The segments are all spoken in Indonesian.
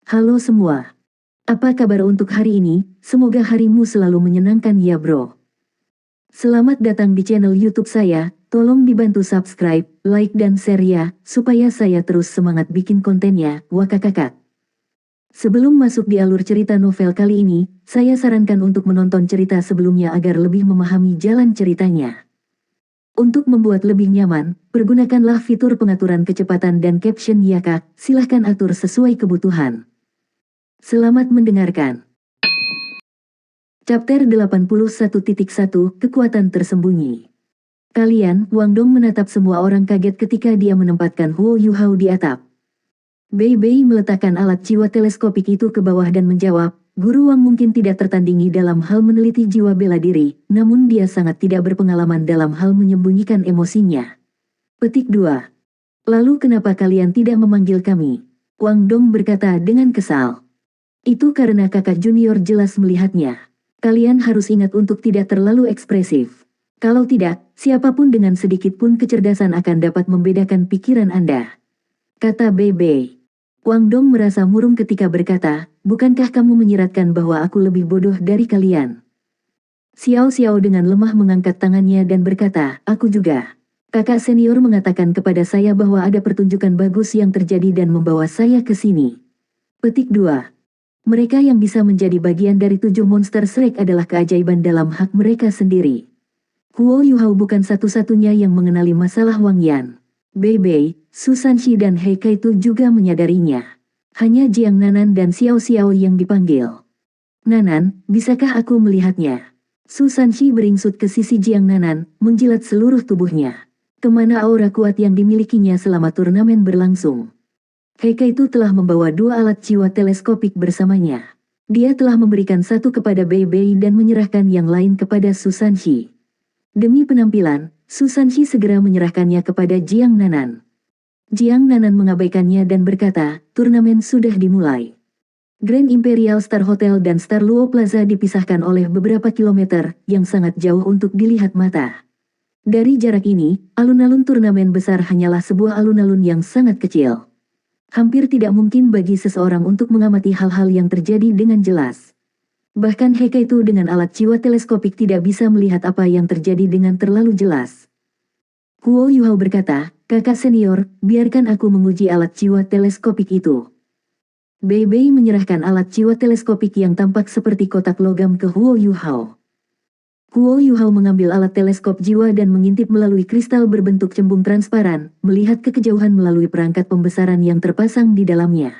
Halo semua. Apa kabar untuk hari ini? Semoga harimu selalu menyenangkan ya bro. Selamat datang di channel YouTube saya. Tolong dibantu subscribe, like dan share ya, supaya saya terus semangat bikin kontennya. Wakakakak. Sebelum masuk di alur cerita novel kali ini, saya sarankan untuk menonton cerita sebelumnya agar lebih memahami jalan ceritanya. Untuk membuat lebih nyaman, pergunakanlah fitur pengaturan kecepatan dan caption ya kak, silahkan atur sesuai kebutuhan. Selamat mendengarkan. Chapter 81.1 Kekuatan Tersembunyi. Kalian, Wang Dong menatap semua orang kaget ketika dia menempatkan Huo Yuhao di atap. Bei Bei meletakkan alat jiwa teleskopik itu ke bawah dan menjawab, Guru Wang mungkin tidak tertandingi dalam hal meneliti jiwa bela diri, namun dia sangat tidak berpengalaman dalam hal menyembunyikan emosinya. Petik 2. Lalu kenapa kalian tidak memanggil kami? Wang Dong berkata dengan kesal. Itu karena kakak junior jelas melihatnya. Kalian harus ingat untuk tidak terlalu ekspresif. Kalau tidak, siapapun dengan sedikit pun kecerdasan akan dapat membedakan pikiran Anda. Kata Bebe. Wang Dong merasa murung ketika berkata, bukankah kamu menyiratkan bahwa aku lebih bodoh dari kalian? Xiao Xiao dengan lemah mengangkat tangannya dan berkata, aku juga. Kakak senior mengatakan kepada saya bahwa ada pertunjukan bagus yang terjadi dan membawa saya ke sini. Petik 2. Mereka yang bisa menjadi bagian dari 7 monster Shrek adalah keajaiban dalam hak mereka sendiri. Huo Yuhao bukan satu-satunya yang mengenali masalah Wang Yan. Bei Bei, Su Sanxi dan He Kaitu juga menyadarinya. Hanya Jiang Nanan dan Xiao Xiao yang dipanggil. Nanan, bisakah aku melihatnya? Su Sanxi beringsut ke sisi Jiang Nanan, menjilat seluruh tubuhnya. Kemana aura kuat yang dimilikinya selama turnamen berlangsung? Heika itu telah membawa 2 alat jiwa teleskopik bersamanya. Dia telah memberikan satu kepada Bei Bei dan menyerahkan yang lain kepada Su Sanxi. Demi penampilan, Su Sanxi segera menyerahkannya kepada Jiang Nanan. Jiang Nanan mengabaikannya dan berkata, turnamen sudah dimulai. Grand Imperial Star Hotel dan Star Luo Plaza dipisahkan oleh beberapa kilometer yang sangat jauh untuk dilihat mata. Dari jarak ini, alun-alun turnamen besar hanyalah sebuah alun-alun yang sangat kecil. Hampir tidak mungkin bagi seseorang untuk mengamati hal-hal yang terjadi dengan jelas. Bahkan Heika itu dengan alat jiwa teleskopik tidak bisa melihat apa yang terjadi dengan terlalu jelas. Huo Yuhao berkata, kakak senior, biarkan aku menguji alat jiwa teleskopik itu. Bei Bei menyerahkan alat jiwa teleskopik yang tampak seperti kotak logam ke Huo Yuhao. Huo Yuhao mengambil alat teleskop jiwa dan mengintip melalui kristal berbentuk cembung transparan, melihat ke kejauhan melalui perangkat pembesaran yang terpasang di dalamnya.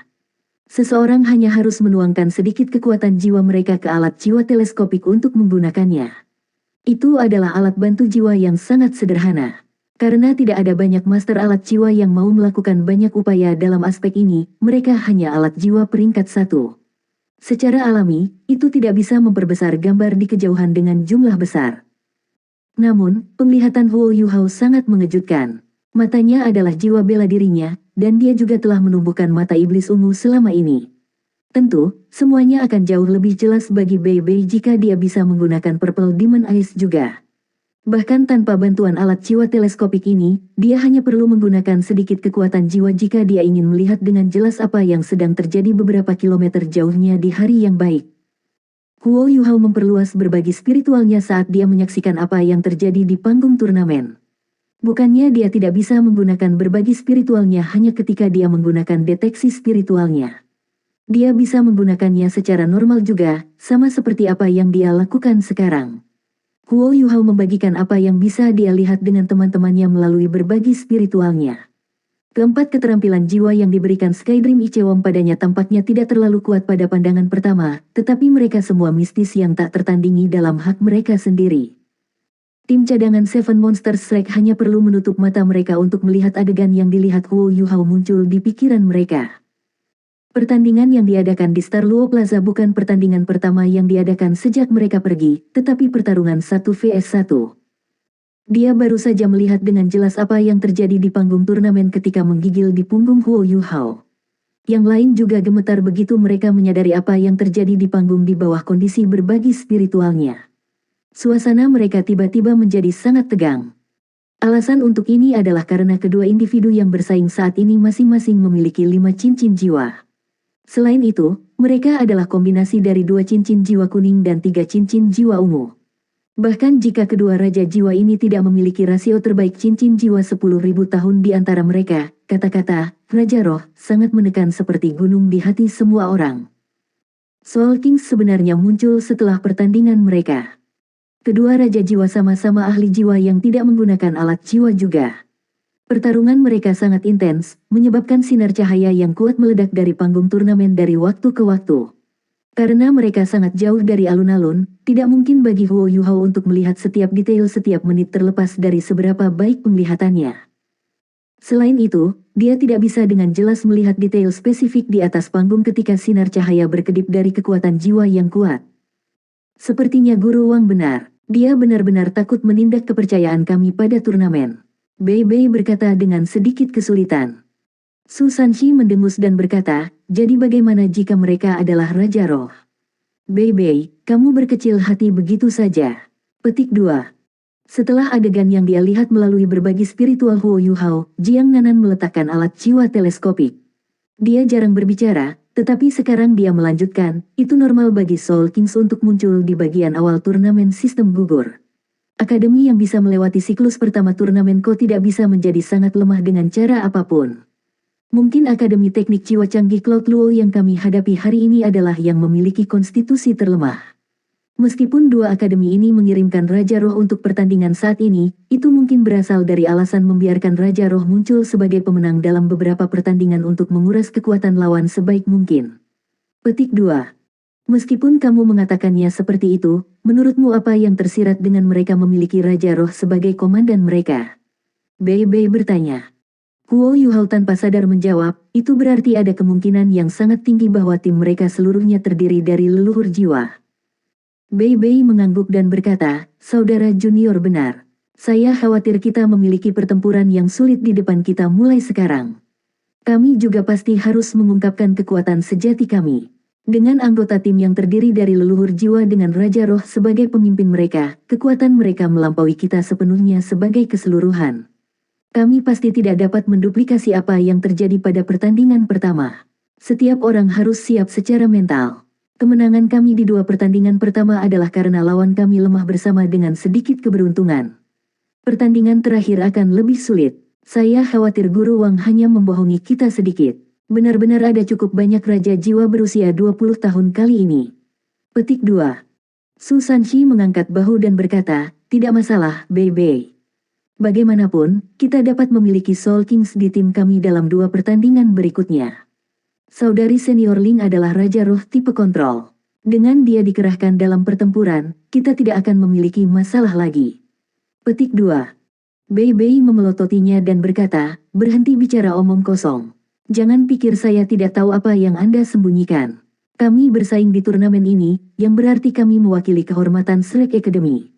Seseorang hanya harus menuangkan sedikit kekuatan jiwa mereka ke alat jiwa teleskopik untuk menggunakannya. Itu adalah alat bantu jiwa yang sangat sederhana. Karena tidak ada banyak master alat jiwa yang mau melakukan banyak upaya dalam aspek ini, mereka hanya alat jiwa peringkat 1. Secara alami, itu tidak bisa memperbesar gambar di kejauhan dengan jumlah besar. Namun, penglihatan Huo Yuhao sangat mengejutkan. Matanya adalah jiwa bela dirinya, dan dia juga telah menumbuhkan mata iblis ungu selama ini. Tentu, semuanya akan jauh lebih jelas bagi Bei Bei jika dia bisa menggunakan Purple Demon Eyes juga. Bahkan tanpa bantuan alat jiwa teleskopik ini, dia hanya perlu menggunakan sedikit kekuatan jiwa jika dia ingin melihat dengan jelas apa yang sedang terjadi beberapa kilometer jauhnya di hari yang baik. Huo Yuhao memperluas berbagi spiritualnya saat dia menyaksikan apa yang terjadi di panggung turnamen. Bukannya dia tidak bisa menggunakan berbagi spiritualnya hanya ketika dia menggunakan deteksi spiritualnya. Dia bisa menggunakannya secara normal juga, sama seperti apa yang dia lakukan sekarang. Huo Yuhao membagikan apa yang bisa dia lihat dengan teman-temannya melalui berbagi spiritualnya. Keempat keterampilan jiwa yang diberikan Skydream Ichewon padanya tampaknya tidak terlalu kuat pada pandangan pertama, tetapi mereka semua mistis yang tak tertandingi dalam hak mereka sendiri. Tim cadangan Seven Monsters Shrek hanya perlu menutup mata mereka untuk melihat adegan yang dilihat Huo Yuhao muncul di pikiran mereka. Pertandingan yang diadakan di Star Luo Plaza bukan pertandingan pertama yang diadakan sejak mereka pergi, tetapi pertarungan 1 vs 1. Dia baru saja melihat dengan jelas apa yang terjadi di panggung turnamen ketika menggigil di punggung Huo Yuhao. Yang lain juga gemetar begitu mereka menyadari apa yang terjadi di panggung di bawah kondisi berbagi spiritualnya. Suasana mereka tiba-tiba menjadi sangat tegang. Alasan untuk ini adalah karena kedua individu yang bersaing saat ini masing-masing memiliki 5 cincin jiwa. Selain itu, mereka adalah kombinasi dari 2 cincin jiwa kuning dan 3 cincin jiwa ungu. Bahkan jika kedua raja jiwa ini tidak memiliki rasio terbaik cincin jiwa 10.000 tahun di antara mereka, kata-kata Raja Roh sangat menekan seperti gunung di hati semua orang. Soul Kings sebenarnya muncul setelah pertandingan mereka. Kedua raja jiwa sama-sama ahli jiwa yang tidak menggunakan alat jiwa juga. Pertarungan mereka sangat intens, menyebabkan sinar cahaya yang kuat meledak dari panggung turnamen dari waktu ke waktu. Karena mereka sangat jauh dari alun-alun, tidak mungkin bagi Huo Yuhao untuk melihat setiap detail setiap menit terlepas dari seberapa baik penglihatannya. Selain itu, dia tidak bisa dengan jelas melihat detail spesifik di atas panggung ketika sinar cahaya berkedip dari kekuatan jiwa yang kuat. Sepertinya Guru Wang benar, dia benar-benar takut menindak kepercayaan kami pada turnamen. Bei Bei berkata dengan sedikit kesulitan. Su Sanxi mendengus dan berkata, jadi bagaimana jika mereka adalah Raja Roh? Bei Bei, kamu berkecil hati begitu saja. Petik 2. Setelah adegan yang dia lihat melalui berbagi spiritual Huo Yuhao, Jiang Nanan meletakkan alat jiwa teleskopik. Dia jarang berbicara, tetapi sekarang dia melanjutkan, itu normal bagi Soul Kings untuk muncul di bagian awal turnamen sistem gugur. Akademi yang bisa melewati siklus pertama turnamen kok tidak bisa menjadi sangat lemah dengan cara apapun. Mungkin Akademi Teknik Jiwa Canggih Cloud Luo yang kami hadapi hari ini adalah yang memiliki konstitusi terlemah. Meskipun dua akademi ini mengirimkan Raja Roh untuk pertandingan saat ini, itu mungkin berasal dari alasan membiarkan Raja Roh muncul sebagai pemenang dalam beberapa pertandingan untuk menguras kekuatan lawan sebaik mungkin. Petik 2. Meskipun kamu mengatakannya seperti itu, menurutmu apa yang tersirat dengan mereka memiliki Raja Roh sebagai komandan mereka? Bei Bei bertanya. Huo Yuhao tanpa sadar menjawab, itu berarti ada kemungkinan yang sangat tinggi bahwa tim mereka seluruhnya terdiri dari leluhur jiwa. Bei Bei mengangguk dan berkata, saudara junior benar. Saya khawatir kita memiliki pertempuran yang sulit di depan kita mulai sekarang. Kami juga pasti harus mengungkapkan kekuatan sejati kami. Dengan anggota tim yang terdiri dari leluhur jiwa dengan Raja Roh sebagai pemimpin mereka, kekuatan mereka melampaui kita sepenuhnya sebagai keseluruhan. Kami pasti tidak dapat menduplikasi apa yang terjadi pada pertandingan pertama. Setiap orang harus siap secara mental. Kemenangan kami di dua pertandingan pertama adalah karena lawan kami lemah bersama dengan sedikit keberuntungan. Pertandingan terakhir akan lebih sulit. Saya khawatir Guru Wang hanya membohongi kita sedikit. Benar-benar ada cukup banyak raja jiwa berusia 20 tahun kali ini. Petik 2. Su Sanxi mengangkat bahu dan berkata, tidak masalah, Bei Bei. Bagaimanapun, kita dapat memiliki Soul Kings di tim kami dalam dua pertandingan berikutnya. Saudari senior Ling adalah Raja Roh tipe kontrol. Dengan dia dikerahkan dalam pertempuran, kita tidak akan memiliki masalah lagi. Petik 2. Bei Bei memelototinya dan berkata, berhenti bicara omong kosong. Jangan pikir saya tidak tahu apa yang Anda sembunyikan. Kami bersaing di turnamen ini, yang berarti kami mewakili kehormatan Shrek Academy.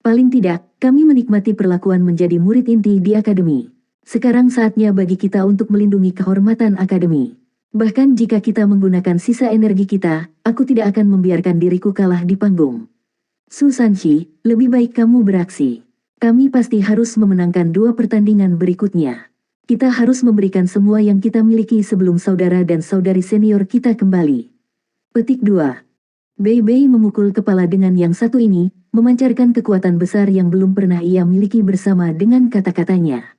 Paling tidak, kami menikmati perlakuan menjadi murid inti di akademi. Sekarang saatnya bagi kita untuk melindungi kehormatan akademi. Bahkan jika kita menggunakan sisa energi kita, aku tidak akan membiarkan diriku kalah di panggung. Su Sanxi, lebih baik kamu beraksi. Kami pasti harus memenangkan dua pertandingan berikutnya. Kita harus memberikan semua yang kita miliki sebelum saudara dan saudari senior kita kembali. Petik 2. Bei Bei memukul kepala dengan yang satu ini, memancarkan kekuatan besar yang belum pernah ia miliki bersama dengan kata-katanya.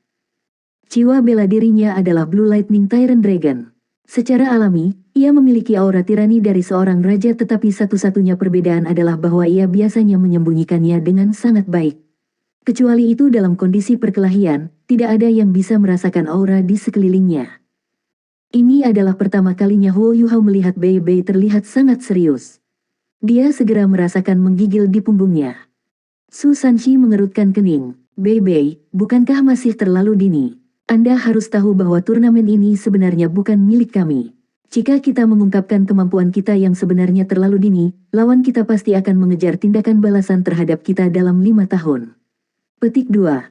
Jiwa bela dirinya adalah Blue Lightning Tyrant Dragon. Secara alami, ia memiliki aura tirani dari seorang raja tetapi satu-satunya perbedaan adalah bahwa ia biasanya menyembunyikannya dengan sangat baik. Kecuali itu dalam kondisi perkelahian, tidak ada yang bisa merasakan aura di sekelilingnya. Ini adalah pertama kalinya Huo Yuhao melihat Bei Bei terlihat sangat serius. Dia segera merasakan menggigil di punggungnya. Su Sanxi mengerutkan kening. Bei Bei, bukankah masih terlalu dini? Anda harus tahu bahwa turnamen ini sebenarnya bukan milik kami. Jika kita mengungkapkan kemampuan kita yang sebenarnya terlalu dini, lawan kita pasti akan mengejar tindakan balasan terhadap kita dalam 5 tahun. Petik 2.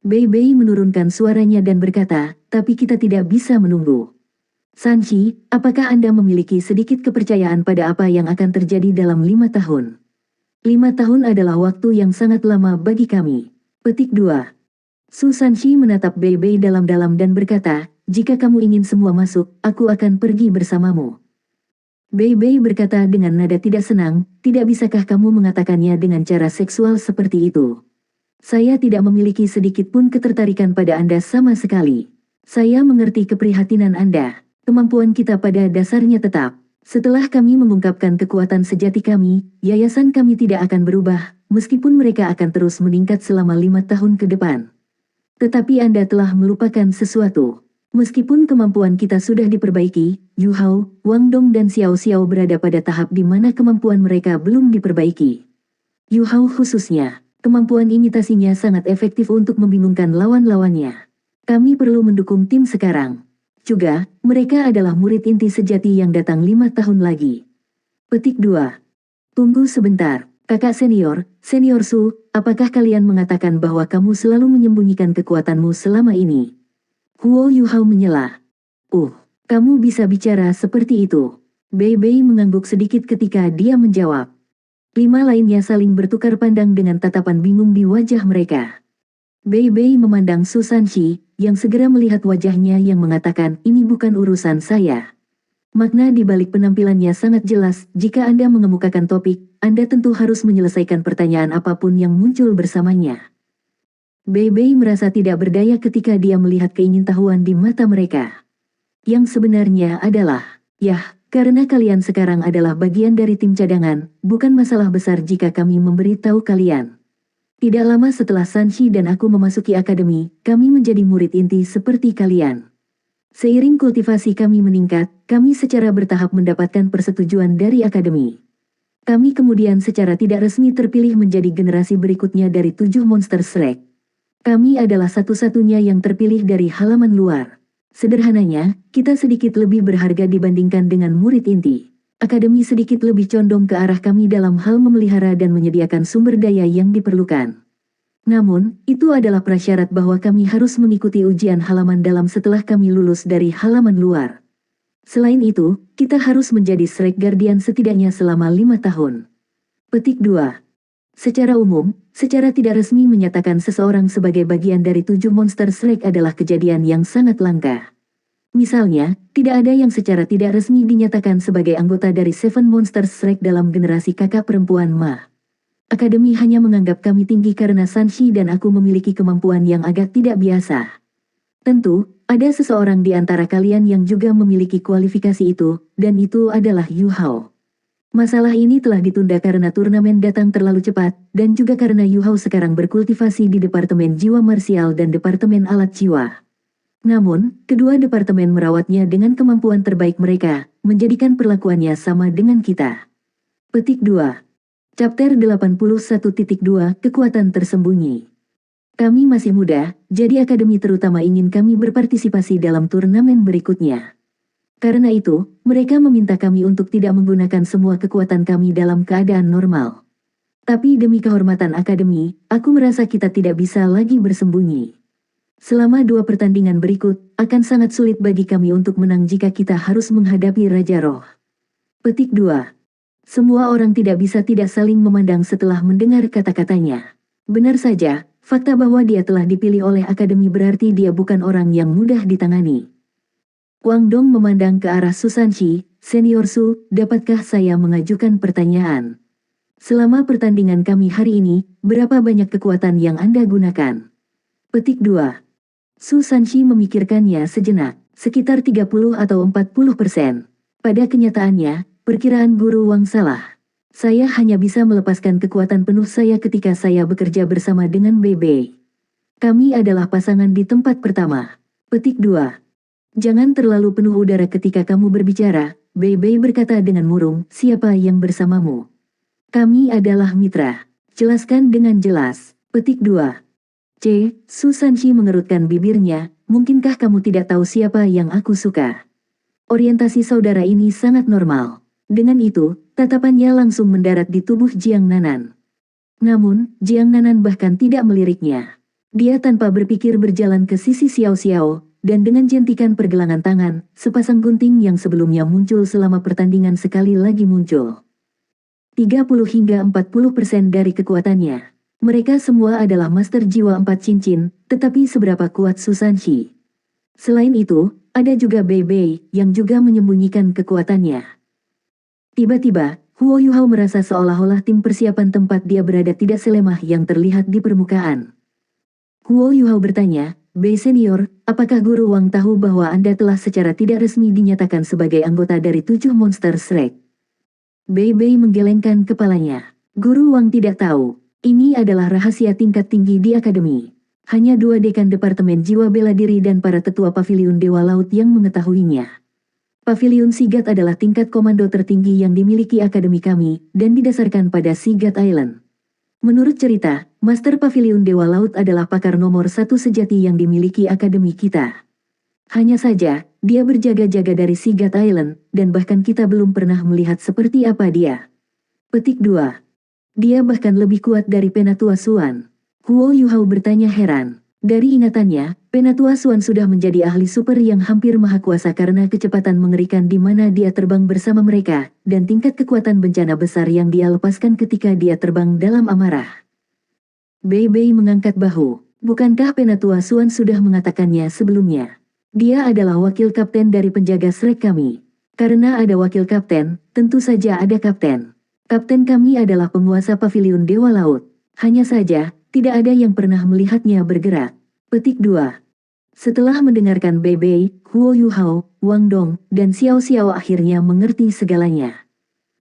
Bei Bei menurunkan suaranya dan berkata, tapi kita tidak bisa menunggu. Sanxi, apakah Anda memiliki sedikit kepercayaan pada apa yang akan terjadi dalam 5 tahun? 5 tahun adalah waktu yang sangat lama bagi kami. Petik 2. Su Sanxi menatap Bei Bei dalam-dalam dan berkata, jika kamu ingin semua masuk, aku akan pergi bersamamu. Bei Bei berkata dengan nada tidak senang, tidak bisakah kamu mengatakannya dengan cara seksual seperti itu? Saya tidak memiliki sedikit pun ketertarikan pada Anda sama sekali. Saya mengerti keprihatinan Anda. Kemampuan kita pada dasarnya tetap. Setelah kami mengungkapkan kekuatan sejati kami, yayasan kami tidak akan berubah, meskipun mereka akan terus meningkat selama 5 tahun ke depan. Tetapi Anda telah melupakan sesuatu. Meskipun kemampuan kita sudah diperbaiki, Yu Hao, Wang Dong dan Xiao Xiao berada pada tahap di mana kemampuan mereka belum diperbaiki. Yu Hao khususnya, kemampuan imitasinya sangat efektif untuk membingungkan lawan-lawannya. Kami perlu mendukung tim sekarang. Juga, mereka adalah murid inti sejati yang datang 5 tahun lagi. Petik 2. Tunggu sebentar, kakak senior, Senior Su, apakah kalian mengatakan bahwa kamu selalu menyembunyikan kekuatanmu selama ini? Huo Yuhao menyela. Kamu bisa bicara seperti itu. Bei Bei mengangguk sedikit ketika dia menjawab. 5 lainnya saling bertukar pandang dengan tatapan bingung di wajah mereka. Bei Bei memandang Su Sanxi, yang segera melihat wajahnya yang mengatakan ini bukan urusan saya. Makna di balik penampilannya sangat jelas, jika Anda mengemukakan topik, Anda tentu harus menyelesaikan pertanyaan apapun yang muncul bersamanya. Bei Bei merasa tidak berdaya ketika dia melihat keingintahuan di mata mereka. Yang sebenarnya adalah, karena kalian sekarang adalah bagian dari tim cadangan, bukan masalah besar jika kami memberitahu kalian. Tidak lama setelah Sanxi dan aku memasuki akademi, kami menjadi murid inti seperti kalian. Seiring kultivasi kami meningkat, kami secara bertahap mendapatkan persetujuan dari akademi. Kami kemudian secara tidak resmi terpilih menjadi generasi berikutnya dari 7 monster Shrek. Kami adalah satu-satunya yang terpilih dari halaman luar. Sederhananya, kita sedikit lebih berharga dibandingkan dengan murid inti. Akademi sedikit lebih condong ke arah kami dalam hal memelihara dan menyediakan sumber daya yang diperlukan. Namun, itu adalah prasyarat bahwa kami harus mengikuti ujian halaman dalam setelah kami lulus dari halaman luar. Selain itu, kita harus menjadi Shrek Guardian setidaknya selama 5 tahun. Petik 2. Secara umum, secara tidak resmi menyatakan seseorang sebagai bagian dari 7 monster Shrek adalah kejadian yang sangat langka. Misalnya, tidak ada yang secara tidak resmi dinyatakan sebagai anggota dari 7 monster Shrek dalam generasi kakak perempuan Ma. Akademi hanya menganggap kami tinggi karena Sanxi dan aku memiliki kemampuan yang agak tidak biasa. Tentu, ada seseorang di antara kalian yang juga memiliki kualifikasi itu, dan itu adalah Yu Hao. Masalah ini telah ditunda karena turnamen datang terlalu cepat, dan juga karena Yu Hao sekarang berkultivasi di Departemen Jiwa Marsial dan Departemen Alat Jiwa. Namun, kedua departemen merawatnya dengan kemampuan terbaik mereka, menjadikan perlakuannya sama dengan kita. Petik 2. Chapter 81.2 Kekuatan Tersembunyi. Kami masih muda, jadi akademi terutama ingin kami berpartisipasi dalam turnamen berikutnya. Karena itu, mereka meminta kami untuk tidak menggunakan semua kekuatan kami dalam keadaan normal. Tapi demi kehormatan akademi, aku merasa kita tidak bisa lagi bersembunyi. Selama 2 pertandingan berikut, akan sangat sulit bagi kami untuk menang jika kita harus menghadapi Raja Roh. Petik 2. Semua orang tidak bisa tidak saling memandang setelah mendengar kata-katanya. Benar saja, fakta bahwa dia telah dipilih oleh akademi berarti dia bukan orang yang mudah ditangani. Wang Dong memandang ke arah Su Sanxi, Senior Su, dapatkah saya mengajukan pertanyaan? Selama pertandingan kami hari ini, berapa banyak kekuatan yang Anda gunakan? Petik 2. Su Sanxi memikirkannya sejenak, sekitar 30 atau 40%. Pada kenyataannya, perkiraan Guru Wang salah. Saya hanya bisa melepaskan kekuatan penuh saya ketika saya bekerja bersama dengan Bei Bei. Kami adalah pasangan di tempat pertama. Petik 2. Jangan terlalu penuh udara ketika kamu berbicara, Bei Bei berkata dengan murung, siapa yang bersamamu? Kami adalah mitra. Jelaskan dengan jelas. Petik 2. Su Sanxi mengerutkan bibirnya, mungkinkah kamu tidak tahu siapa yang aku suka? Orientasi saudara ini sangat normal. Dengan itu, tatapannya langsung mendarat di tubuh Jiang Nanan. Namun, Jiang Nanan bahkan tidak meliriknya. Dia tanpa berpikir berjalan ke sisi Xiao Xiao, dan dengan jentikan pergelangan tangan, sepasang gunting yang sebelumnya muncul selama pertandingan sekali lagi muncul. 30 hingga 40% dari kekuatannya. Mereka semua adalah master jiwa 4 cincin, tetapi seberapa kuat Su Sanxi? Selain itu, ada juga Bei Bei, yang juga menyembunyikan kekuatannya. Tiba-tiba, Huo Yuhao merasa seolah-olah tim persiapan tempat dia berada tidak selemah yang terlihat di permukaan. Huo Yuhao bertanya, Bei Senior, apakah Guru Wang tahu bahwa Anda telah secara tidak resmi dinyatakan sebagai anggota dari 7 monster Shrek? Bei menggelengkan kepalanya. Guru Wang tidak tahu. Ini adalah rahasia tingkat tinggi di akademi. Hanya 2 dekan Departemen Jiwa Bela Diri dan para tetua Paviliun Dewa Laut yang mengetahuinya. Paviliun Sigat adalah tingkat komando tertinggi yang dimiliki akademi kami, dan didasarkan pada Sigat Island. Menurut cerita, Master Paviliun Dewa Laut adalah pakar nomor 1 sejati yang dimiliki akademi kita. Hanya saja, dia berjaga-jaga dari Sigat Island, dan bahkan kita belum pernah melihat seperti apa dia. Petik 2. Dia bahkan lebih kuat dari Penatua Suan. Huo Yuhao bertanya heran. Dari ingatannya, Penatua Suan sudah menjadi ahli super yang hampir maha kuasa karena kecepatan mengerikan di mana dia terbang bersama mereka, dan tingkat kekuatan bencana besar yang dia lepaskan ketika dia terbang dalam amarah. Bei mengangkat bahu. Bukankah Penatua Suan sudah mengatakannya sebelumnya? Dia adalah wakil kapten dari penjaga Shrek kami. Karena ada wakil kapten, tentu saja ada kapten. Kapten kami adalah penguasa Paviliun Dewa Laut. Hanya saja, tidak ada yang pernah melihatnya bergerak. Petik 2. Setelah mendengarkan Bei, Huo Yuhao, Wang Dong, dan Xiao Xiao akhirnya mengerti segalanya.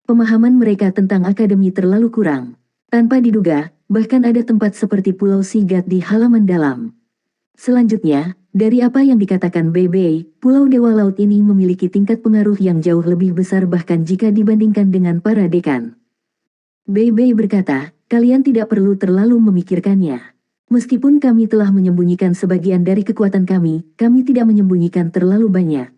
Pemahaman mereka tentang akademi terlalu kurang. Tanpa diduga, bahkan ada tempat seperti Pulau Sigat di halaman dalam. Selanjutnya, dari apa yang dikatakan Bei, Pulau Dewa Laut ini memiliki tingkat pengaruh yang jauh lebih besar bahkan jika dibandingkan dengan para dekan. Bei berkata, kalian tidak perlu terlalu memikirkannya. Meskipun kami telah menyembunyikan sebagian dari kekuatan kami tidak menyembunyikan terlalu banyak.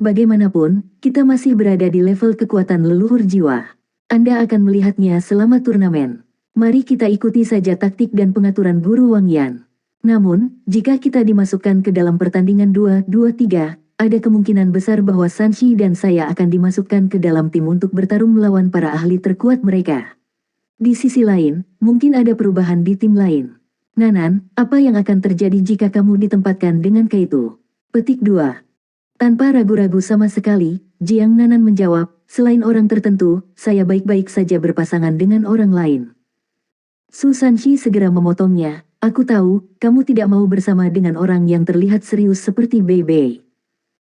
Bagaimanapun, kita masih berada di level kekuatan leluhur jiwa. Anda akan melihatnya selama turnamen. Mari kita ikuti saja taktik dan pengaturan Guru Wang Yan. Namun, jika kita dimasukkan ke dalam pertandingan 2-2-3, ada kemungkinan besar bahwa Sanshi dan saya akan dimasukkan ke dalam tim untuk bertarung melawan para ahli terkuat mereka. Di sisi lain, mungkin ada perubahan di tim lain. Nanan, apa yang akan terjadi jika kamu ditempatkan dengan Kaito? Petik 2. Tanpa ragu-ragu sama sekali, Jiang Nanan menjawab, selain orang tertentu, saya baik-baik saja berpasangan dengan orang lain. Su Sanshi segera memotongnya, aku tahu, kamu tidak mau bersama dengan orang yang terlihat serius seperti Bei.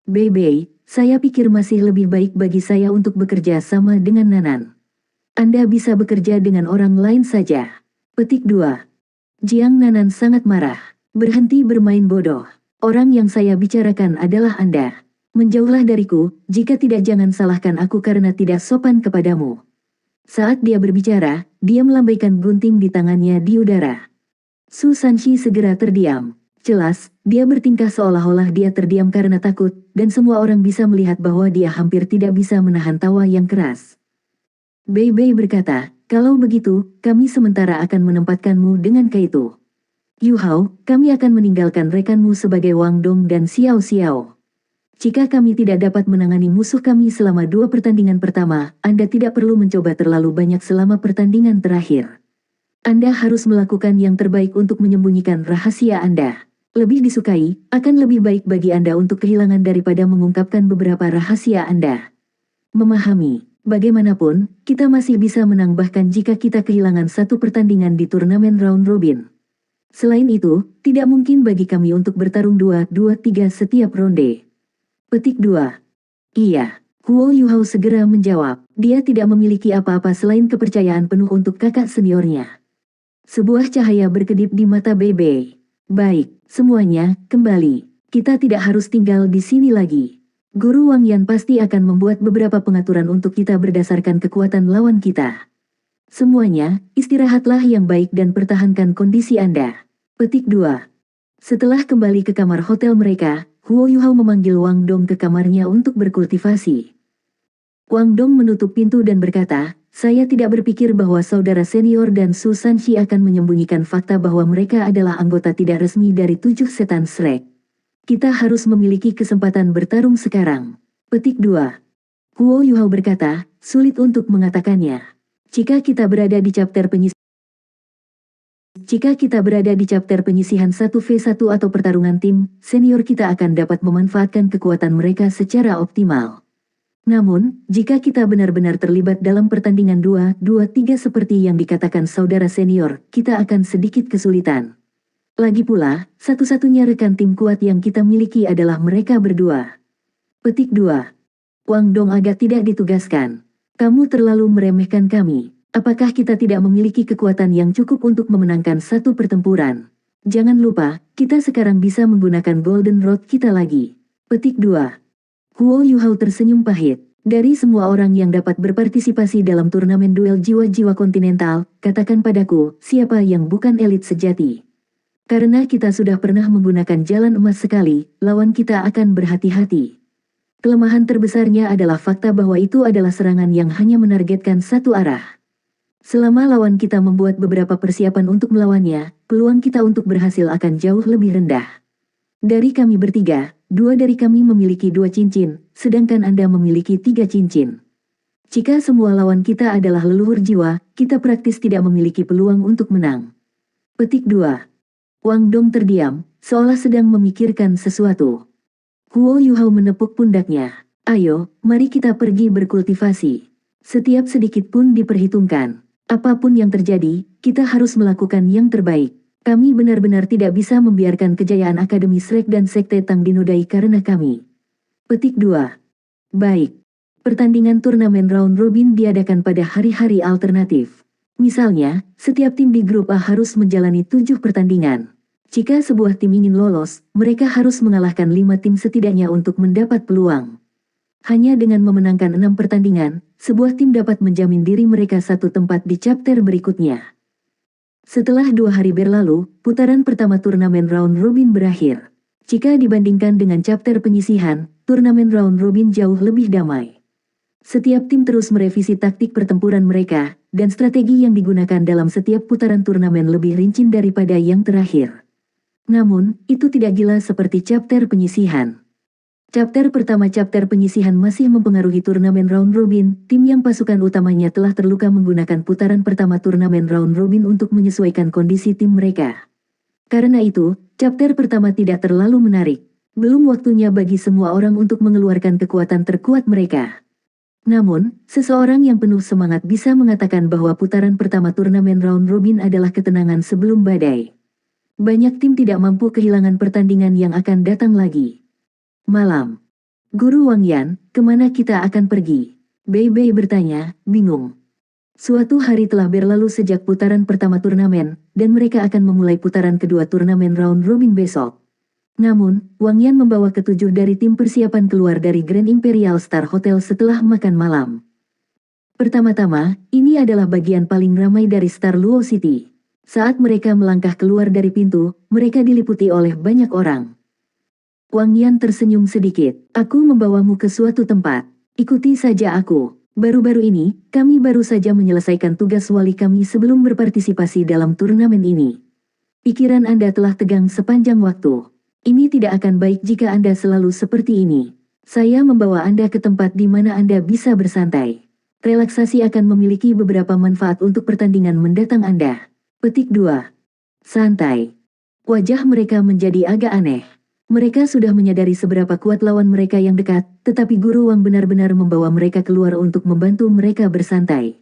Bei, saya pikir masih lebih baik bagi saya untuk bekerja sama dengan Nanan. Anda bisa bekerja dengan orang lain saja. Petik 2. Jiang Nanan sangat marah. Berhenti bermain bodoh. Orang yang saya bicarakan adalah Anda. Menjauhlah dariku, jika tidak jangan salahkan aku karena tidak sopan kepadamu. Saat dia berbicara, dia melambaikan gunting di tangannya di udara. Su Sanshi segera terdiam. Jelas, dia bertingkah seolah-olah dia terdiam karena takut, dan semua orang bisa melihat bahwa dia hampir tidak bisa menahan tawa yang keras. Bei berkata, kalau begitu, kami sementara akan menempatkanmu dengan Kaito. Yuhao, kami akan meninggalkan rekanmu sebagai Wang Dong dan Xiao Xiao. Jika kami tidak dapat menangani musuh kami selama 2 pertandingan pertama, Anda tidak perlu mencoba terlalu banyak selama pertandingan terakhir. Anda harus melakukan yang terbaik untuk menyembunyikan rahasia Anda. Lebih disukai, akan lebih baik bagi Anda untuk kehilangan daripada mengungkapkan beberapa rahasia Anda. Memahami. Bagaimanapun, kita masih bisa menang bahkan jika kita kehilangan 1 pertandingan di turnamen round robin. Selain itu, tidak mungkin bagi kami untuk bertarung 2-2-3 setiap ronde. Petik 2. Iya, Huo Yuhao segera menjawab, dia tidak memiliki apa-apa selain kepercayaan penuh untuk kakak seniornya. Sebuah cahaya berkedip di mata Bei. Baik, semuanya, kembali. Kita tidak harus tinggal di sini lagi. Guru Wang Yan pasti akan membuat beberapa pengaturan untuk kita berdasarkan kekuatan lawan kita. Semuanya, istirahatlah yang baik dan pertahankan kondisi Anda. Petik 2. Setelah kembali ke kamar hotel mereka, Huo Yuhao memanggil Wang Dong ke kamarnya untuk berkultivasi. Wang Dong menutup pintu dan berkata, saya tidak berpikir bahwa saudara senior dan Su Sanshi akan menyembunyikan fakta bahwa mereka adalah anggota tidak resmi dari 7 setan Shrek. Kita harus memiliki kesempatan bertarung sekarang. Petik 2. Huo Yuhao berkata, sulit untuk mengatakannya. Jika kita berada di chapter penyisihan 1v1 atau pertarungan tim, senior kita akan dapat memanfaatkan kekuatan mereka secara optimal. Namun, jika kita benar-benar terlibat dalam pertandingan 2-2-3 seperti yang dikatakan saudara senior, kita akan sedikit kesulitan. Lagi pula, satu-satunya rekan tim kuat yang kita miliki adalah mereka berdua. Petik 2. Wang Dong agak tidak ditugaskan. Kamu terlalu meremehkan kami. Apakah kita tidak memiliki kekuatan yang cukup untuk memenangkan satu pertempuran? Jangan lupa, kita sekarang bisa menggunakan Golden Rod kita lagi. Petik 2. Huo Yuhao tersenyum pahit. Dari semua orang yang dapat berpartisipasi dalam turnamen duel jiwa-jiwa kontinental, katakan padaku, siapa yang bukan elit sejati? Karena kita sudah pernah menggunakan jalan emas sekali, lawan kita akan berhati-hati. Kelemahan terbesarnya adalah fakta bahwa itu adalah serangan yang hanya menargetkan satu arah. Selama lawan kita membuat beberapa persiapan untuk melawannya, peluang kita untuk berhasil akan jauh lebih rendah. Dari kami bertiga, 2 dari kami memiliki 2 cincin, sedangkan Anda memiliki 3 cincin. Jika semua lawan kita adalah leluhur jiwa, kita praktis tidak memiliki peluang untuk menang. Petik 2. Wang Dong terdiam, seolah sedang memikirkan sesuatu. Huo Yuhao menepuk pundaknya. Ayo, mari kita pergi berkultivasi. Setiap sedikit pun diperhitungkan. Apapun yang terjadi, kita harus melakukan yang terbaik. Kami benar-benar tidak bisa membiarkan kejayaan Akademi Shrek dan Sekte Tang dinodai karena kami. Petik 2. Baik. Pertandingan turnamen round robin diadakan pada hari-hari alternatif. Misalnya, setiap tim di grup A harus menjalani 7 pertandingan. Jika sebuah tim ingin lolos, mereka harus mengalahkan 5 tim setidaknya untuk mendapat peluang. Hanya dengan memenangkan 6 pertandingan, sebuah tim dapat menjamin diri mereka satu tempat di chapter berikutnya. Setelah 2 hari berlalu, putaran pertama turnamen round robin berakhir. Jika dibandingkan dengan chapter penyisihan, turnamen round robin jauh lebih damai. Setiap tim terus merevisi taktik pertempuran mereka, dan strategi yang digunakan dalam setiap putaran turnamen lebih rinci daripada yang terakhir. Namun, itu tidak gila seperti chapter penyisihan. Chapter pertama chapter penyisihan masih mempengaruhi turnamen round robin, tim yang pasukan utamanya telah terluka menggunakan putaran pertama turnamen round robin untuk menyesuaikan kondisi tim mereka. Karena itu, chapter pertama tidak terlalu menarik. Belum waktunya bagi semua orang untuk mengeluarkan kekuatan terkuat mereka. Namun, seseorang yang penuh semangat bisa mengatakan bahwa putaran pertama turnamen round robin adalah ketenangan sebelum badai. Banyak tim tidak mampu kehilangan pertandingan yang akan datang lagi. Malam. Guru Wang Yan, kemana kita akan pergi? Bei Bei bertanya, bingung. Suatu hari telah berlalu sejak putaran pertama turnamen, dan mereka akan memulai putaran kedua turnamen round robin besok. Namun, Wang Yan membawa ketujuh dari tim persiapan keluar dari Grand Imperial Star Hotel setelah makan malam. Pertama-tama, ini adalah bagian paling ramai dari Star Luo City. Saat mereka melangkah keluar dari pintu, mereka diliputi oleh banyak orang. Wang Yan tersenyum sedikit. Aku membawamu ke suatu tempat. Ikuti saja aku. Baru-baru ini, kami baru saja menyelesaikan tugas wali kami sebelum berpartisipasi dalam turnamen ini. Pikiran Anda telah tegang sepanjang waktu. Ini tidak akan baik jika Anda selalu seperti ini. Saya membawa Anda ke tempat di mana Anda bisa bersantai. Relaksasi akan memiliki beberapa manfaat untuk pertandingan mendatang Anda. Petik 2. Santai. Wajah mereka menjadi agak aneh. Mereka sudah menyadari seberapa kuat lawan mereka yang dekat, tetapi Guru Wang benar-benar membawa mereka keluar untuk membantu mereka bersantai.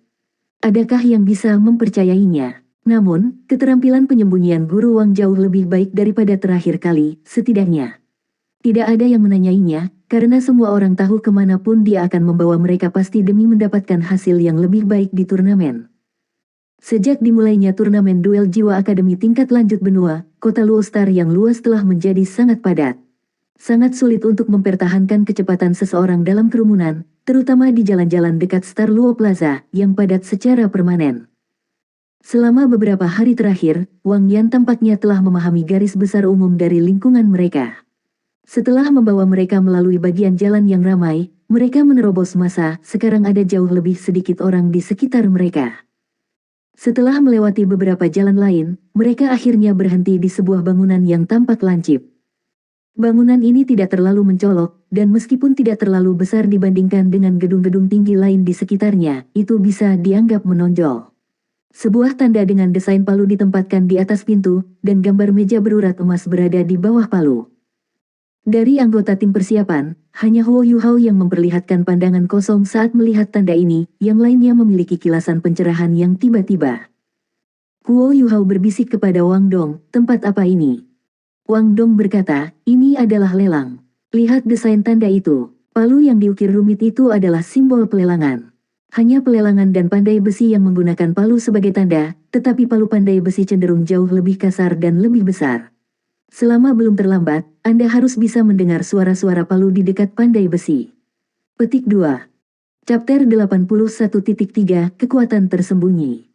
Adakah yang bisa mempercayainya? Namun, keterampilan penyembunyian Guru Wang jauh lebih baik daripada terakhir kali, setidaknya. Tidak ada yang menanyainya, karena semua orang tahu kemanapun dia akan membawa mereka pasti demi mendapatkan hasil yang lebih baik di turnamen. Sejak dimulainya turnamen duel jiwa akademi tingkat lanjut benua, kota Luo Star yang luas telah menjadi sangat padat. Sangat sulit untuk mempertahankan kecepatan seseorang dalam kerumunan, terutama di jalan-jalan dekat Star Luo Plaza, yang padat secara permanen. Selama beberapa hari terakhir, Wang Yan tampaknya telah memahami garis besar umum dari lingkungan mereka. Setelah membawa mereka melalui bagian jalan yang ramai, mereka menerobos massa, sekarang ada jauh lebih sedikit orang di sekitar mereka. Setelah melewati beberapa jalan lain, mereka akhirnya berhenti di sebuah bangunan yang tampak lancip. Bangunan ini tidak terlalu mencolok, dan meskipun tidak terlalu besar dibandingkan dengan gedung-gedung tinggi lain di sekitarnya, itu bisa dianggap menonjol. Sebuah tanda dengan desain palu ditempatkan di atas pintu, dan gambar meja berurat emas berada di bawah palu. Dari anggota tim persiapan, hanya Huo Yuhao yang memperlihatkan pandangan kosong saat melihat tanda ini, yang lainnya memiliki kilasan pencerahan yang tiba-tiba. Huo Yuhao berbisik kepada Wang Dong, tempat apa ini? Wang Dong berkata, ini adalah lelang. Lihat desain tanda itu, palu yang diukir rumit itu adalah simbol pelelangan. Hanya pelelangan dan pandai besi yang menggunakan palu sebagai tanda, tetapi palu pandai besi cenderung jauh lebih kasar dan lebih besar. Selama belum terlambat, Anda harus bisa mendengar suara-suara palu di dekat pandai besi. Petik 2. Chapter 81.3 Kekuatan Tersembunyi.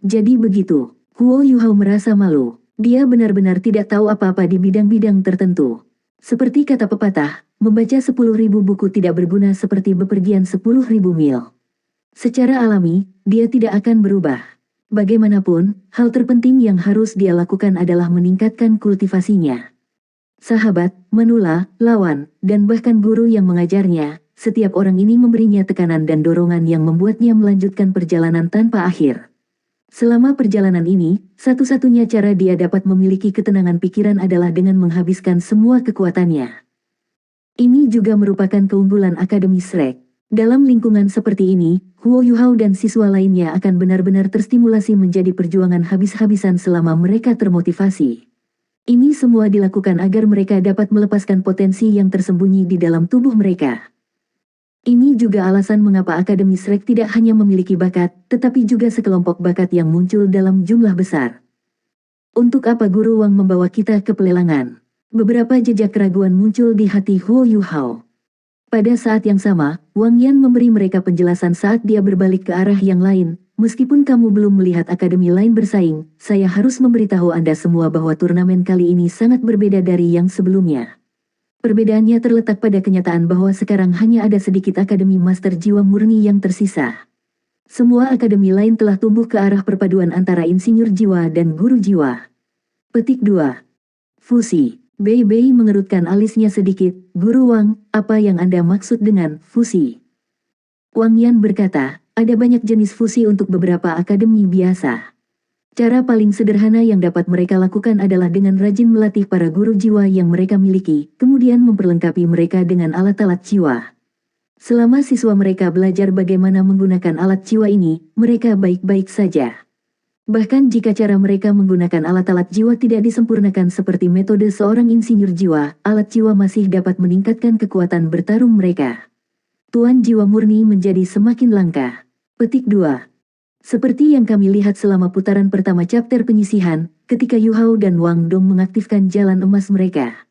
Jadi begitu, Huo Yuhao merasa malu. Dia benar-benar tidak tahu apa-apa di bidang-bidang tertentu. Seperti kata pepatah, membaca 10.000 buku tidak berguna seperti bepergian 10.000 mil. Secara alami, dia tidak akan berubah. Bagaimanapun, hal terpenting yang harus dia lakukan adalah meningkatkan kultivasinya. Sahabat, manula, lawan, dan bahkan guru yang mengajarnya, setiap orang ini memberinya tekanan dan dorongan yang membuatnya melanjutkan perjalanan tanpa akhir. Selama perjalanan ini, satu-satunya cara dia dapat memiliki ketenangan pikiran adalah dengan menghabiskan semua kekuatannya. Ini juga merupakan keunggulan Akademi Shrek. Dalam lingkungan seperti ini, Huo Yuhao dan siswa lainnya akan benar-benar terstimulasi menjadi perjuangan habis-habisan selama mereka termotivasi. Ini semua dilakukan agar mereka dapat melepaskan potensi yang tersembunyi di dalam tubuh mereka. Ini juga alasan mengapa Akademi Shrek tidak hanya memiliki bakat, tetapi juga sekelompok bakat yang muncul dalam jumlah besar. Untuk apa Guru Wang membawa kita ke pelelangan? Beberapa jejak keraguan muncul di hati Huo Yuhao. Pada saat yang sama, Wang Yan memberi mereka penjelasan saat dia berbalik ke arah yang lain. Meskipun kamu belum melihat akademi lain bersaing, saya harus memberitahu Anda semua bahwa turnamen kali ini sangat berbeda dari yang sebelumnya. Perbedaannya terletak pada kenyataan bahwa sekarang hanya ada sedikit akademi master jiwa murni yang tersisa. Semua akademi lain telah tumbuh ke arah perpaduan antara insinyur jiwa dan guru jiwa. Petik 2. Fusi. Bei Bei mengerutkan alisnya sedikit. Guru Wang, apa yang Anda maksud dengan fusi? Wang Yan berkata, ada banyak jenis fusi untuk beberapa akademi biasa. Cara paling sederhana yang dapat mereka lakukan adalah dengan rajin melatih para guru jiwa yang mereka miliki, kemudian memperlengkapi mereka dengan alat-alat jiwa. Selama siswa mereka belajar bagaimana menggunakan alat jiwa ini, mereka baik-baik saja. Bahkan jika cara mereka menggunakan alat-alat jiwa tidak disempurnakan seperti metode seorang insinyur jiwa, alat jiwa masih dapat meningkatkan kekuatan bertarung mereka. Tuan jiwa murni menjadi semakin langka. Petik 2. Seperti yang kami lihat selama putaran pertama chapter penyisihan, ketika Yuhao dan Wang Dong mengaktifkan jalan emas mereka.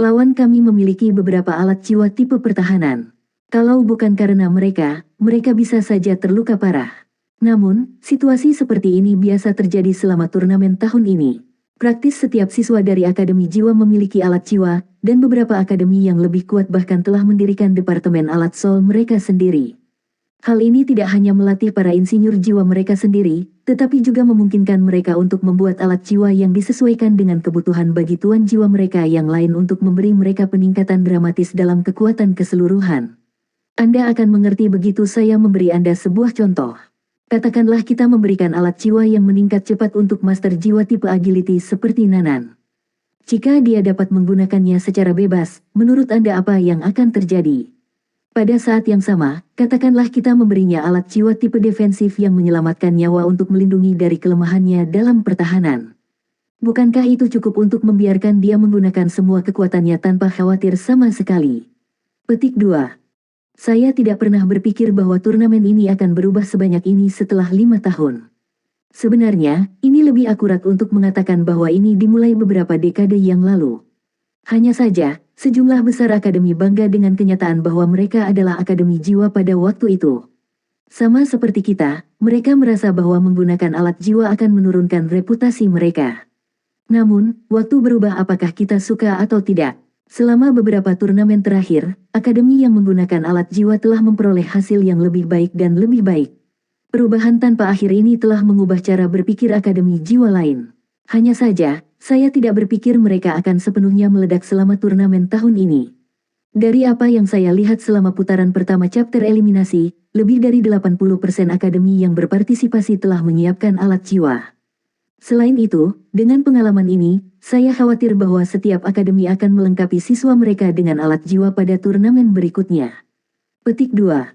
Lawan kami memiliki beberapa alat jiwa tipe pertahanan. Kalau bukan karena mereka, mereka bisa saja terluka parah. Namun, situasi seperti ini biasa terjadi selama turnamen tahun ini. Praktis setiap siswa dari Akademi Jiwa memiliki alat jiwa, dan beberapa akademi yang lebih kuat bahkan telah mendirikan departemen alat soul mereka sendiri. Hal ini tidak hanya melatih para insinyur jiwa mereka sendiri, tetapi juga memungkinkan mereka untuk membuat alat jiwa yang disesuaikan dengan kebutuhan bagi tuan jiwa mereka yang lain untuk memberi mereka peningkatan dramatis dalam kekuatan keseluruhan. Anda akan mengerti begitu saya memberi Anda sebuah contoh. Katakanlah kita memberikan alat jiwa yang meningkat cepat untuk master jiwa tipe agility seperti Nanan. Jika dia dapat menggunakannya secara bebas, menurut Anda apa yang akan terjadi? Pada saat yang sama, katakanlah kita memberinya alat jiwa tipe defensif yang menyelamatkan nyawa untuk melindungi dari kelemahannya dalam pertahanan. Bukankah itu cukup untuk membiarkan dia menggunakan semua kekuatannya tanpa khawatir sama sekali? Petik 2. Saya tidak pernah berpikir bahwa turnamen ini akan berubah sebanyak ini setelah 5 tahun. Sebenarnya, ini lebih akurat untuk mengatakan bahwa ini dimulai beberapa dekade yang lalu. Hanya saja, sejumlah besar akademi bangga dengan kenyataan bahwa mereka adalah akademi jiwa pada waktu itu. Sama seperti kita, mereka merasa bahwa menggunakan alat jiwa akan menurunkan reputasi mereka. Namun, waktu berubah apakah kita suka atau tidak. Selama beberapa turnamen terakhir, akademi yang menggunakan alat jiwa telah memperoleh hasil yang lebih baik dan lebih baik. Perubahan tanpa akhir ini telah mengubah cara berpikir akademi jiwa lain. Hanya saja, saya tidak berpikir mereka akan sepenuhnya meledak selama turnamen tahun ini. Dari apa yang saya lihat selama putaran pertama chapter eliminasi, lebih dari 80% akademi yang berpartisipasi telah menyiapkan alat jiwa. Selain itu, dengan pengalaman ini, saya khawatir bahwa setiap akademi akan melengkapi siswa mereka dengan alat jiwa pada turnamen berikutnya. Petik 2.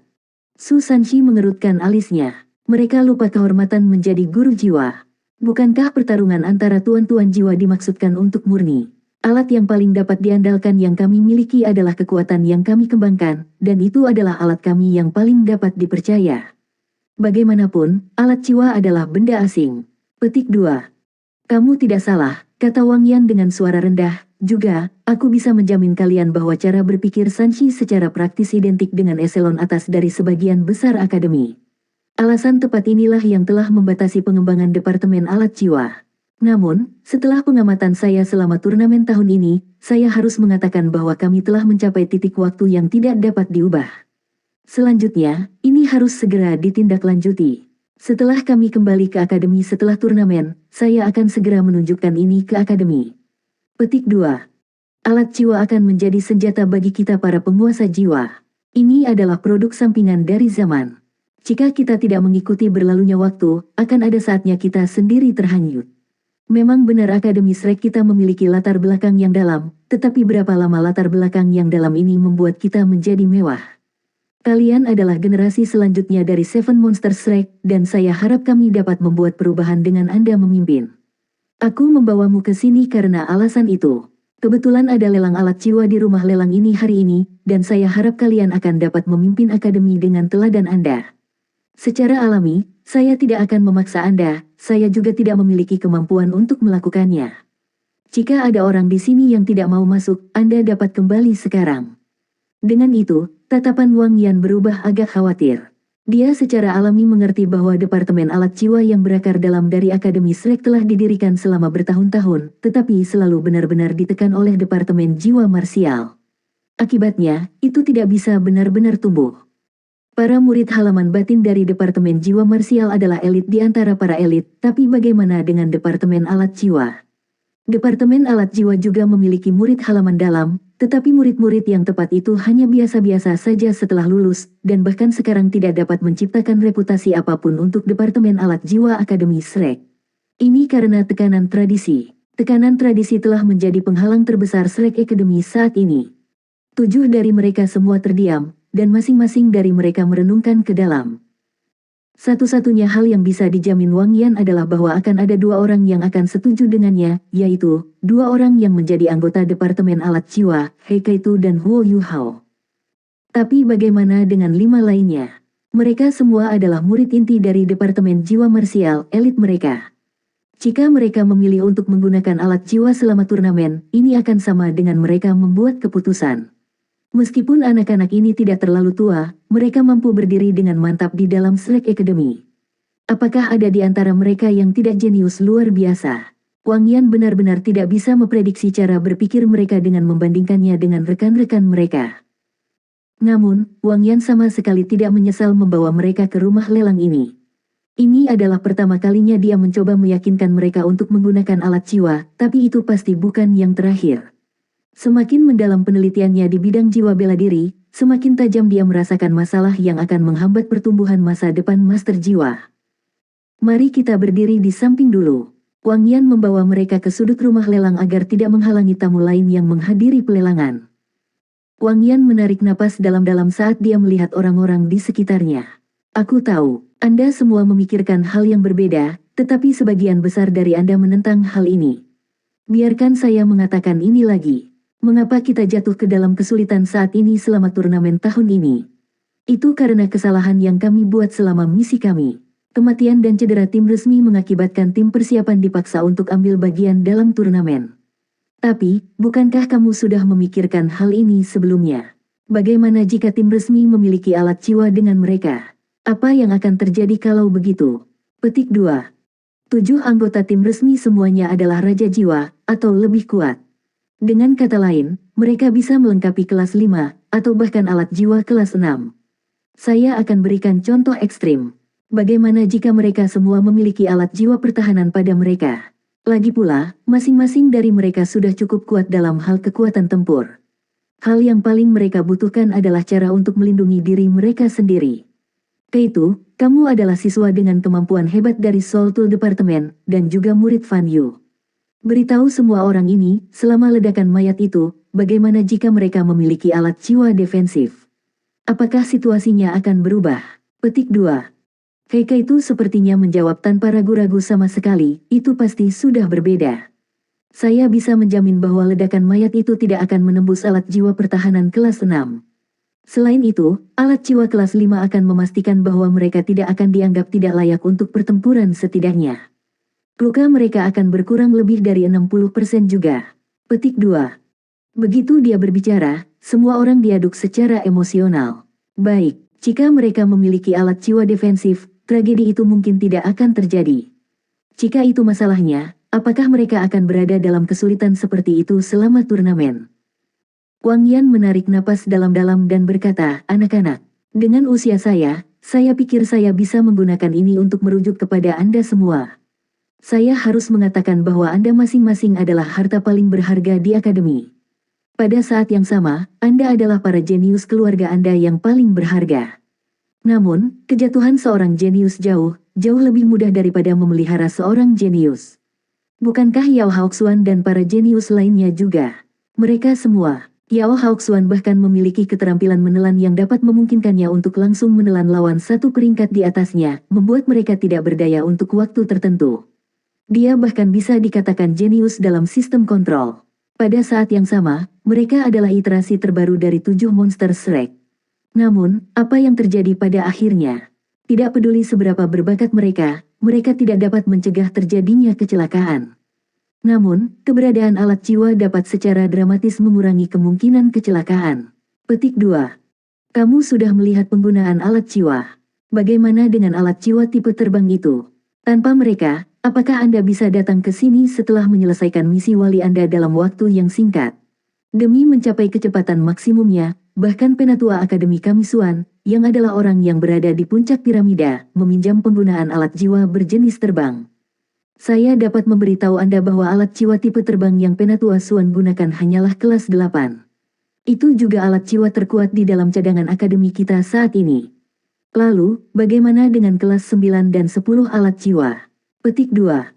Su Sanshi mengerutkan alisnya. Mereka lupa kehormatan menjadi guru jiwa. Bukankah pertarungan antara tuan-tuan jiwa dimaksudkan untuk murni? Alat yang paling dapat diandalkan yang kami miliki adalah kekuatan yang kami kembangkan, dan itu adalah alat kami yang paling dapat dipercaya. Bagaimanapun, alat jiwa adalah benda asing. Petik 2. Kamu tidak salah, kata Wang Yan dengan suara rendah. Juga, aku bisa menjamin kalian bahwa cara berpikir Sanshi secara praktis identik dengan eselon atas dari sebagian besar akademi. Alasan tepat inilah yang telah membatasi pengembangan Departemen Alat Jiwa. Namun, setelah pengamatan saya selama turnamen tahun ini, saya harus mengatakan bahwa kami telah mencapai titik waktu yang tidak dapat diubah. Selanjutnya, ini harus segera ditindaklanjuti. Setelah kami kembali ke akademi setelah turnamen, saya akan segera menunjukkan ini ke akademi. Petik 2. Alat jiwa akan menjadi senjata bagi kita para penguasa jiwa. Ini adalah produk sampingan dari zaman. Jika kita tidak mengikuti berlalunya waktu, akan ada saatnya kita sendiri terhanyut. Memang benar Akademi Shrek kita memiliki latar belakang yang dalam, tetapi berapa lama latar belakang yang dalam ini membuat kita menjadi mewah? Kalian adalah generasi selanjutnya dari Seven Monsters Shrek, dan saya harap kami dapat membuat perubahan dengan Anda memimpin. Aku membawamu ke sini karena alasan itu. Kebetulan ada lelang alat jiwa di rumah lelang ini hari ini, dan saya harap kalian akan dapat memimpin akademi dengan teladan Anda. Secara alami, saya tidak akan memaksa Anda, saya juga tidak memiliki kemampuan untuk melakukannya. Jika ada orang di sini yang tidak mau masuk, Anda dapat kembali sekarang. Dengan itu, tatapan Wang Yan berubah agak khawatir. Dia secara alami mengerti bahwa Departemen Alat Jiwa yang berakar dalam dari Akademi Shrek telah didirikan selama bertahun-tahun, tetapi selalu benar-benar ditekan oleh Departemen Jiwa Marsial. Akibatnya, itu tidak bisa benar-benar tumbuh. Para murid halaman batin dari Departemen Jiwa Marsial adalah elit di antara para elit, tapi bagaimana dengan Departemen Alat Jiwa? Departemen Alat Jiwa juga memiliki murid halaman dalam, tetapi murid-murid yang tepat itu hanya biasa-biasa saja setelah lulus, dan bahkan sekarang tidak dapat menciptakan reputasi apapun untuk Departemen Alat Jiwa Akademi Shrek. Ini karena tekanan tradisi. Tekanan tradisi telah menjadi penghalang terbesar Shrek Academy saat ini. 7 dari mereka semua terdiam, dan masing-masing dari mereka merenungkan ke dalam. Satu-satunya hal yang bisa dijamin Wang Yan adalah bahwa akan ada 2 orang yang akan setuju dengannya, yaitu 2 orang yang menjadi anggota Departemen Alat Jiwa, He Kaitu dan Huo Yuhao. Tapi bagaimana dengan 5 lainnya? Mereka semua adalah murid inti dari Departemen Jiwa Marsial, elit mereka. Jika mereka memilih untuk menggunakan alat jiwa selama turnamen, ini akan sama dengan mereka membuat keputusan. Meskipun anak-anak ini tidak terlalu tua, mereka mampu berdiri dengan mantap di dalam Shrek Academy. Apakah ada di antara mereka yang tidak jenius luar biasa? Wang Yan benar-benar tidak bisa memprediksi cara berpikir mereka dengan membandingkannya dengan rekan-rekan mereka. Namun, Wang Yan sama sekali tidak menyesal membawa mereka ke rumah lelang ini. Ini adalah pertama kalinya dia mencoba meyakinkan mereka untuk menggunakan alat jiwa, tapi itu pasti bukan yang terakhir. Semakin mendalam penelitiannya di bidang jiwa bela diri, semakin tajam dia merasakan masalah yang akan menghambat pertumbuhan masa depan Master Jiwa. Mari kita berdiri di samping dulu. Wang Yan membawa mereka ke sudut rumah lelang agar tidak menghalangi tamu lain yang menghadiri pelelangan. Wang Yan menarik napas dalam-dalam saat dia melihat orang-orang di sekitarnya. Aku tahu, Anda semua memikirkan hal yang berbeda, tetapi sebagian besar dari Anda menentang hal ini. Biarkan saya mengatakan ini lagi. Mengapa kita jatuh ke dalam kesulitan saat ini selama turnamen tahun ini? Itu karena kesalahan yang kami buat selama misi kami. Kematian dan cedera tim resmi mengakibatkan tim persiapan dipaksa untuk ambil bagian dalam turnamen. Tapi, bukankah kamu sudah memikirkan hal ini sebelumnya? Bagaimana jika tim resmi memiliki alat jiwa dengan mereka? Apa yang akan terjadi kalau begitu? Petik 2. 7 anggota tim resmi semuanya adalah Raja Jiwa, atau lebih kuat. Dengan kata lain, mereka bisa melengkapi kelas 5, atau bahkan alat jiwa kelas 6. Saya akan berikan contoh ekstrim. Bagaimana jika mereka semua memiliki alat jiwa pertahanan pada mereka? Lagi pula, masing-masing dari mereka sudah cukup kuat dalam hal kekuatan tempur. Hal yang paling mereka butuhkan adalah cara untuk melindungi diri mereka sendiri. Kaito, kamu adalah siswa dengan kemampuan hebat dari Soul Tool Department, dan juga murid Fan Yu. Beritahu semua orang ini, selama ledakan mayat itu, bagaimana jika mereka memiliki alat jiwa defensif? Apakah situasinya akan berubah? Petik 2. Kaito sepertinya menjawab tanpa ragu-ragu sama sekali, itu pasti sudah berbeda. Saya bisa menjamin bahwa ledakan mayat itu tidak akan menembus alat jiwa pertahanan kelas 6. Selain itu, alat jiwa kelas 5 akan memastikan bahwa mereka tidak akan dianggap tidak layak untuk pertempuran setidaknya. Luka mereka akan berkurang lebih dari 60% juga. Petik 2. Begitu dia berbicara, semua orang diaduk secara emosional. Baik, jika mereka memiliki alat jiwa defensif, tragedi itu mungkin tidak akan terjadi. Jika itu masalahnya, apakah mereka akan berada dalam kesulitan seperti itu selama turnamen? Wang Yan menarik napas dalam-dalam dan berkata, anak-anak, dengan usia saya pikir saya bisa menggunakan ini untuk merujuk kepada Anda semua. Saya harus mengatakan bahwa Anda masing-masing adalah harta paling berharga di akademi. Pada saat yang sama, Anda adalah para jenius keluarga Anda yang paling berharga. Namun, kejatuhan seorang jenius jauh lebih mudah daripada memelihara seorang jenius. Bukankah Yao Haoxuan dan para jenius lainnya juga? Mereka semua. Yao Haoxuan bahkan memiliki keterampilan menelan yang dapat memungkinkannya untuk langsung menelan lawan satu peringkat di atasnya, membuat mereka tidak berdaya untuk waktu tertentu. Dia bahkan bisa dikatakan jenius dalam sistem kontrol. Pada saat yang sama, mereka adalah iterasi terbaru dari 7 monster Shrek. Namun, apa yang terjadi pada akhirnya? Tidak peduli seberapa berbakat mereka tidak dapat mencegah terjadinya kecelakaan. Namun, keberadaan alat jiwa dapat secara dramatis mengurangi kemungkinan kecelakaan. Petik 2. Kamu sudah melihat penggunaan alat jiwa. Bagaimana dengan alat jiwa tipe terbang itu? Tanpa mereka, apakah Anda bisa datang ke sini setelah menyelesaikan misi wali Anda dalam waktu yang singkat? Demi mencapai kecepatan maksimumnya, bahkan Penatua Akademi Kamisuan, yang adalah orang yang berada di puncak piramida, meminjam penggunaan alat jiwa berjenis terbang. Saya dapat memberitahu Anda bahwa alat jiwa tipe terbang yang Penatua Suan gunakan hanyalah kelas 8. Itu juga alat jiwa terkuat di dalam cadangan akademi kita saat ini. Lalu, bagaimana dengan kelas 9 dan 10 alat jiwa? Petik 2.